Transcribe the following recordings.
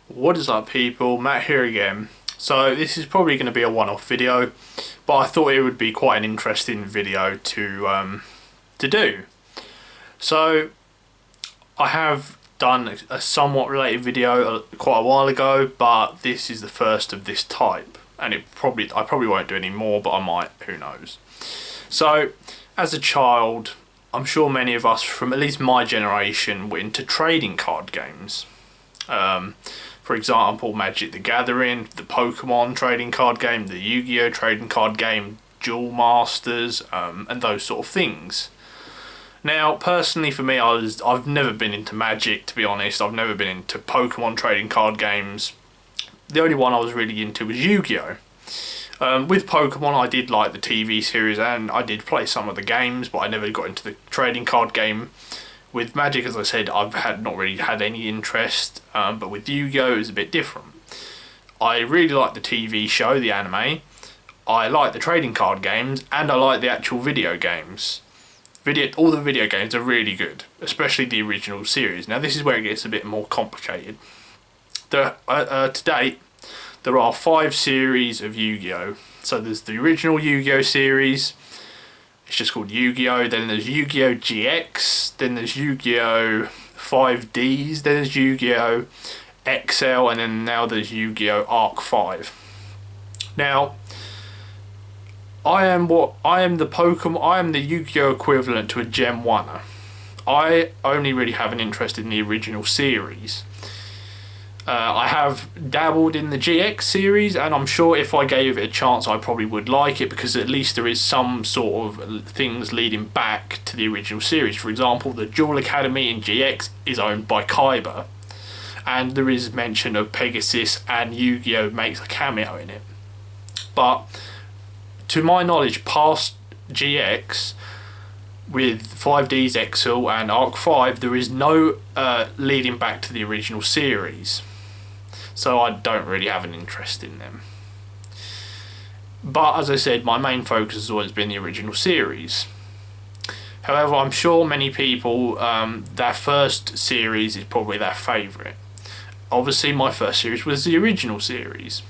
What is up, people? Matt here again. So this is probably going to be a one-off video, but I thought it would be quite an interesting video to do. So I have done a somewhat related video quite a while ago, but this is the first of this type, and I probably won't do any more, but I might. Who knows? So as a child, I'm sure many of us from at least my generation were into trading card games. For example, Magic the Gathering, the Pokemon trading card game, the Yu-Gi-Oh trading card game, Duel Masters, and those sort of things. Now, personally for me, I've never been into Magic, to be honest. I've never been into Pokemon trading card games. The only one I was really into was Yu-Gi-Oh! With Pokemon, I did like the TV series and I did play some of the games, but I never got into the trading card game. With Magic, as I said, I've not really had any interest, but with Yu-Gi-Oh! It was a bit different. I really like the TV show, the anime. I like the trading card games, and I like the actual video games. All the video games are really good, especially the original series. Now, this is where it gets a bit more complicated. To date, there are 5 series of Yu-Gi-Oh! So there's the original Yu-Gi-Oh! Series. It's just called Yu-Gi-Oh! Then there's Yu-Gi-Oh! GX. Then there's Yu-Gi-Oh! 5Ds. Then there's Yu-Gi-Oh! XL. And then now there's Yu-Gi-Oh! Arc 5. Now, I am the Yu-Gi-Oh! Equivalent to a Gen 1er. I only really have an interest in the original series. I have dabbled in the GX series, and I'm sure if I gave it a chance I probably would like it, because at least there is some sort of things leading back to the original series. For example, the Duel Academy in GX is owned by Kaiba, and there is mention of Pegasus, and Yu-Gi-Oh! Makes a cameo in it. But to my knowledge, past GX, with 5Ds XL and Arc 5, there is no leading back to the original series. So I don't really have an interest in them. But as I said, my main focus has always been the original series. However, I'm sure many people, their first series is probably their favourite. Obviously, my first series was the original series.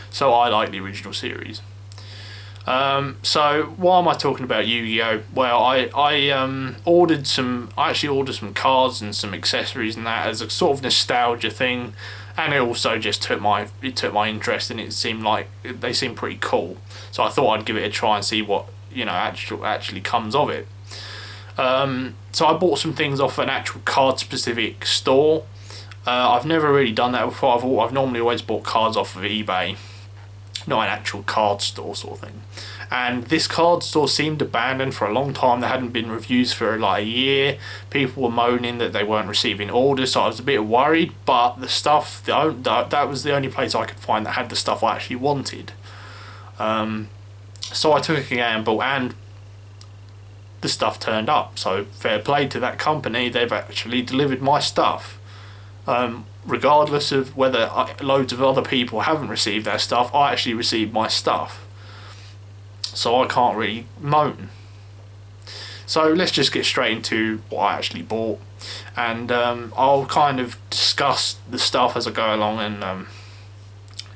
So I like the original series. So why am I talking about Yu-Gi-Oh? Well, I actually ordered some cards and some accessories and that as a sort of nostalgia thing, and it also just took my interest, and it seemed like they seemed pretty cool. So I thought I'd give it a try and see what actually comes of it. So I bought some things off an actual card specific store. I've never really done that before. I've normally always bought cards off of eBay. Not an actual card store sort of thing. And this card store seemed abandoned for a long time. There hadn't been reviews for like a year. People were moaning that they weren't receiving orders, so I was a bit worried. But the stuff, that was the only place I could find that had the stuff I actually wanted. So I took a gamble, and the stuff turned up. So fair play to that company. They've actually delivered my stuff. Regardless of whether loads of other people haven't received their stuff, I actually received my stuff. So I can't really moan. So let's just get straight into what I actually bought. And I'll kind of discuss the stuff as I go along, and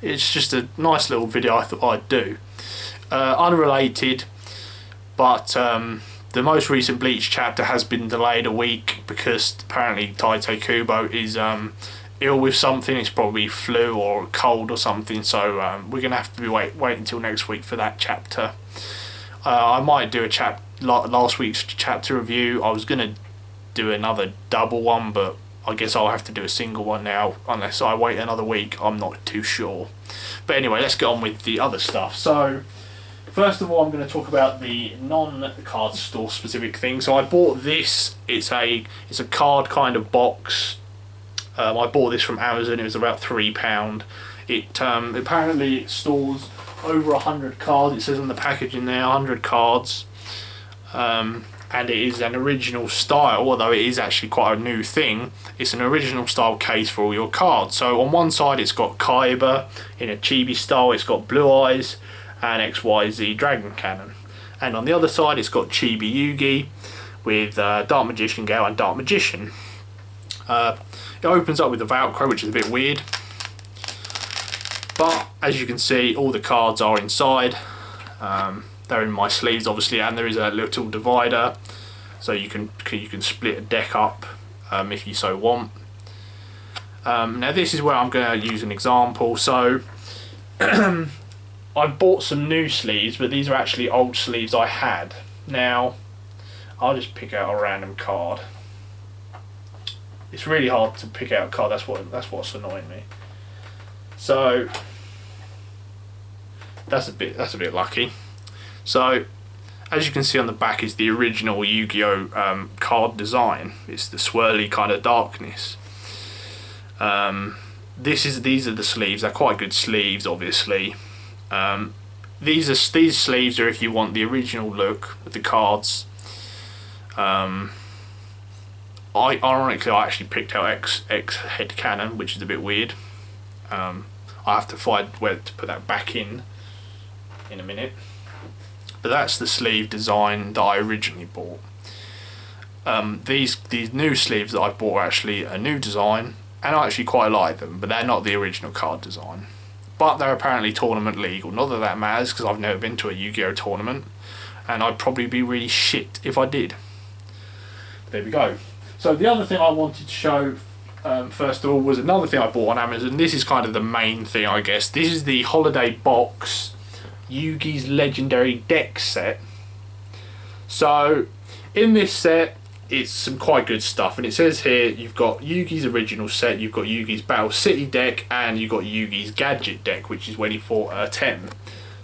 it's just a nice little video I thought I'd do. Unrelated, but the most recent Bleach chapter has been delayed a week because apparently Taito Kubo is ill with something. It's probably flu or cold or something, so we're gonna have to wait until next week for that chapter. I might do last week's chapter review. I was gonna do another double one, but I guess I'll have to do a single one now unless I wait another week. I'm not too sure. But anyway, let's get on with the other stuff. So first of all, I'm going to talk about the non-card store specific thing. So I bought this. It's a card kind of box. I bought this from Amazon. It was about £3. It apparently it stores over 100 cards. It says on the packaging there 100 cards, and it is an original style. Although it is actually quite a new thing, it's an original style case for all your cards. So on one side it's got Kaiba in a chibi style. It's got Blue Eyes and XYZ Dragon Cannon, and on the other side it's got Chibi Yugi with Dark Magician Gale and Dark Magician. It opens up with the Velcro, which is a bit weird. But as you can see, all the cards are inside. They're in my sleeves, obviously, and there is a little divider, so you can split a deck up if you so want. Now this is where I'm going to use an example. So I bought some new sleeves, but these are actually old sleeves I had. Now I'll just pick out a random card. It's really hard to pick out a card. That's what's annoying me. So that's a bit lucky. So as you can see on the back is the original Yu-Gi-Oh card design. It's the swirly kind of darkness. These are the sleeves. They're quite good sleeves, obviously. These sleeves are if you want the original look of the cards. Ironically, I actually picked out X head cannon, which is a bit weird. I have to find where to put that back in a minute. But that's the sleeve design that I originally bought. These new sleeves that I bought are actually a new design, and I actually quite like them, but they're not the original card design. But they're apparently tournament legal. Not that that matters, because I've never been to a Yu-Gi-Oh tournament, and I'd probably be really shit if I did. There we go. So the other thing I wanted to show, first of all, was another thing I bought on Amazon. This is kind of the main thing, I guess. This is the holiday box Yugi's Legendary Deck set. So in this set, it's some quite good stuff, and it says here you've got Yugi's original set, you've got Yugi's Battle City deck, and you've got Yugi's Gadget deck, which is when he fought Tem.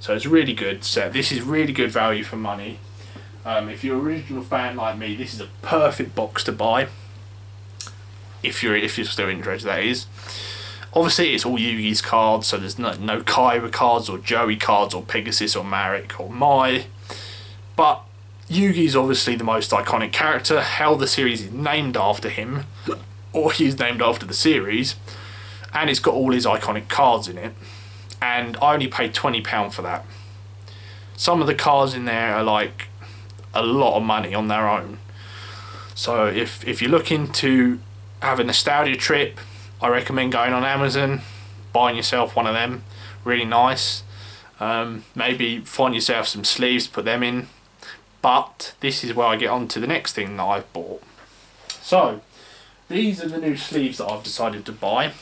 So it's a really good set. This is really good value for money. If you're an original fan like me, this is a perfect box to buy. If you're still interested, that is. Obviously, it's all Yugi's cards, so there's no Kaiba cards or Joey cards or Pegasus or Marek or Mai. But Yugi's obviously the most iconic character. Hell, the series is named after him, or he's named after the series, and it's got all his iconic cards in it. And I only paid £20 for that. Some of the cards in there are like a lot of money on their own. So if you're looking to have a nostalgia trip, I recommend going on Amazon, buying yourself one of them. Really nice. Maybe find yourself some sleeves, put them in. But this is where I get on to the next thing that I've bought. So these are the new sleeves that I've decided to buy.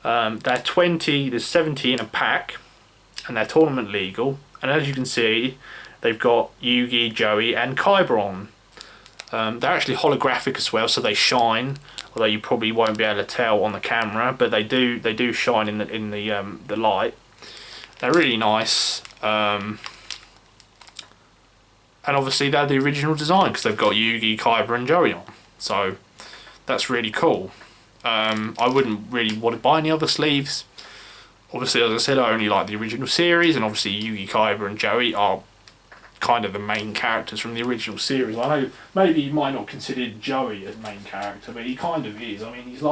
They're 20, there's 70 in a pack, and they're tournament legal. And as you can see, they've got Yugi, Joey, and Kaiba on. They're actually holographic as well, so they shine. Although you probably won't be able to tell on the camera, but they do shine in the light. They're really nice. And obviously they're the original design because they've got Yugi, Kaiba, and Joey on. So that's really cool. I wouldn't really want to buy any other sleeves. Obviously, as I said, I only like the original series, and obviously Yugi, Kaiba, and Joey are kind of the main characters from the original series. I know maybe you might not consider Joey as main character, but he kind of is. I mean, he's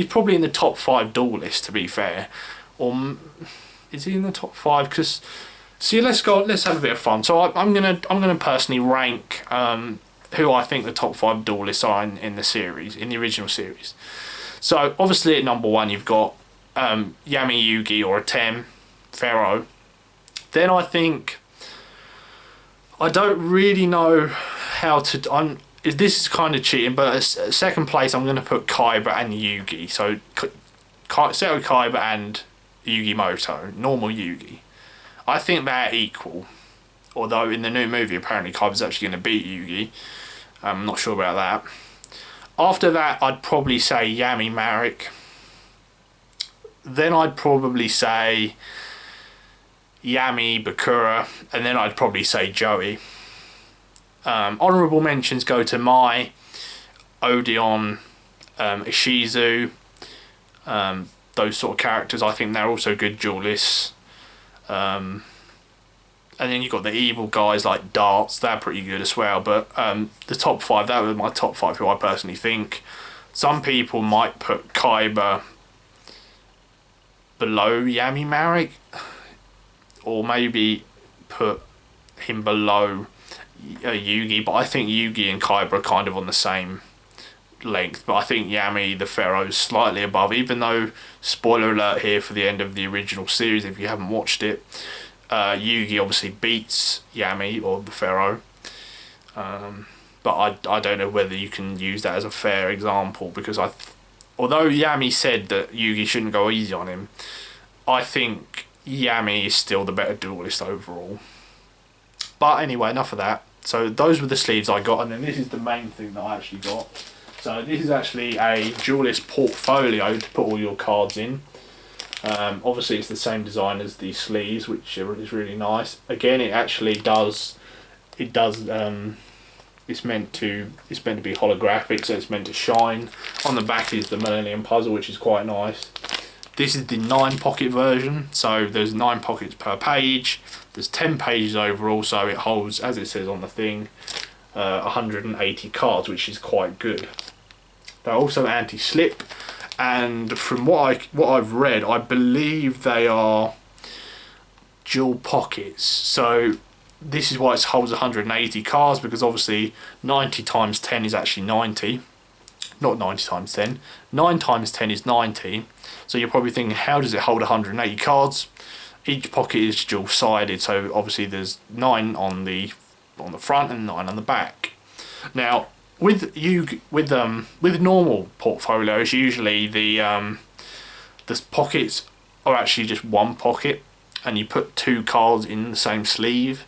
probably in the top 5 duelists, to be fair. Or is he in the top 5? Because see, let's have a bit of fun. So I'm gonna personally rank who I think the top 5 duelists are in the series, in the original series. So obviously at number 1 you've got Yami Yugi or a Tem, Pharaoh. Then I think, I don't really know how to. This is kind of cheating, but at second place I'm going to put Kaiba and Yugi. So Seto Kaiba and Yugi Moto, normal Yugi. I think they're equal. Although in the new movie apparently Kaiba's actually going to beat Yugi. I'm not sure about that. After that I'd probably say Yami Marek. Then I'd probably say Yami, Bakura, and then I'd probably say Joey. Honourable mentions go to Mai, Odeon, Ishizu, those sort of characters. I think they're also good duelists. And then you've got the evil guys like Darts, they're pretty good as well. But the top 5, that was my top 5 who I personally think. Some people might put Kaiba below Yami Marek, or maybe put him below Yugi, but I think Yugi and Kaiba are kind of on the same length, but I think Yami the Pharaoh is slightly above, even though, spoiler alert here for the end of the original series if you haven't watched it, Yugi obviously beats Yami or the Pharaoh. But I don't know whether you can use that as a fair example, because although Yami said that Yugi shouldn't go easy on him, I think Yami is still the better duelist overall. But anyway, enough of that. So those were the sleeves I got, and then this is the main thing that I actually got. So this is actually a duelist portfolio to put all your cards in. Obviously it's the same design as the sleeves, which is really nice. Again, it actually does, it's meant to be holographic, so it's meant to shine. On the back is the Millennium Puzzle, which is quite nice. This is the 9 pocket version, so there's 9 pockets per page. There's 10 pages overall, so it holds, as it says on the thing, 180 cards, which is quite good. They're also anti-slip, and from what I've read, I believe they are dual pockets. So this is why it holds 180 cards, because obviously 90 times 10 is actually 90. Not 90 times 10. 9 times 10 is 90. So you're probably thinking, how does it hold 180 cards? Each pocket is dual-sided, so obviously there's 9 on the front and 9 on the back. Now, with normal portfolios, usually the pockets are actually just one pocket, and you put 2 cards in the same sleeve,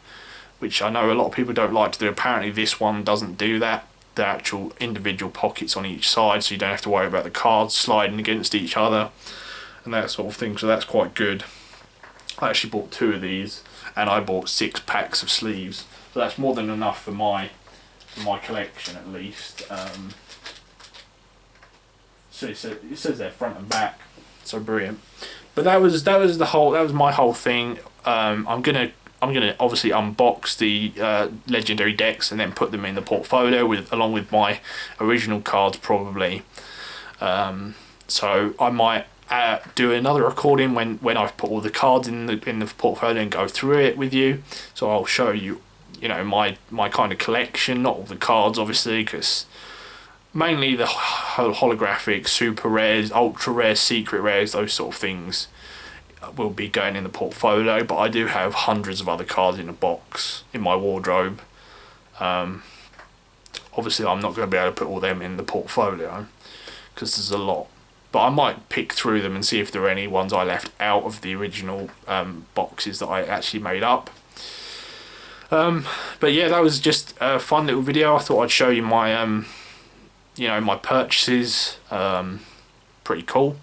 which I know a lot of people don't like to do. Apparently this one doesn't do that. The actual individual pockets on each side, so you don't have to worry about the cards sliding against each other and that sort of thing, so that's quite good. I actually bought 2 of these, and I bought 6 packs of sleeves, so that's more than enough for my collection at least. So it says there front and back, so brilliant. But that was my whole thing. I'm gonna obviously unbox the legendary decks and then put them in the portfolio along with my original cards probably. So I might do another recording when I've put all the cards in the portfolio and go through it with you. So I'll show you, my kind of collection, not all the cards obviously, because mainly the holographic, super rares, ultra rares, secret rares, those sort of things will be going in the portfolio. But I do have hundreds of other cards in a box in my wardrobe. Obviously I'm not going to be able to put all them in the portfolio because there's a lot, but I might pick through them and see if there are any ones I left out of the original boxes that I actually made up. But yeah, that was just a fun little video. I thought I'd show you my my purchases. Pretty cool.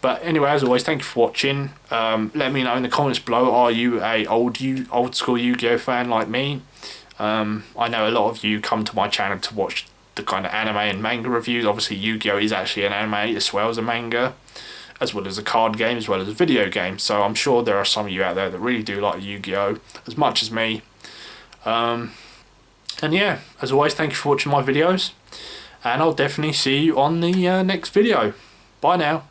But anyway, as always, thank you for watching. Let me know in the comments below, are you a old school Yu-Gi-Oh fan like me? I know a lot of you come to my channel to watch the kind of anime and manga reviews. Obviously Yu-Gi-Oh is actually an anime as well as a manga, as well as a card game, as well as a video game. So I'm sure there are some of you out there that really do like Yu-Gi-Oh as much as me. And yeah, as always, thank you for watching my videos, and I'll definitely see you on the next video. Bye now.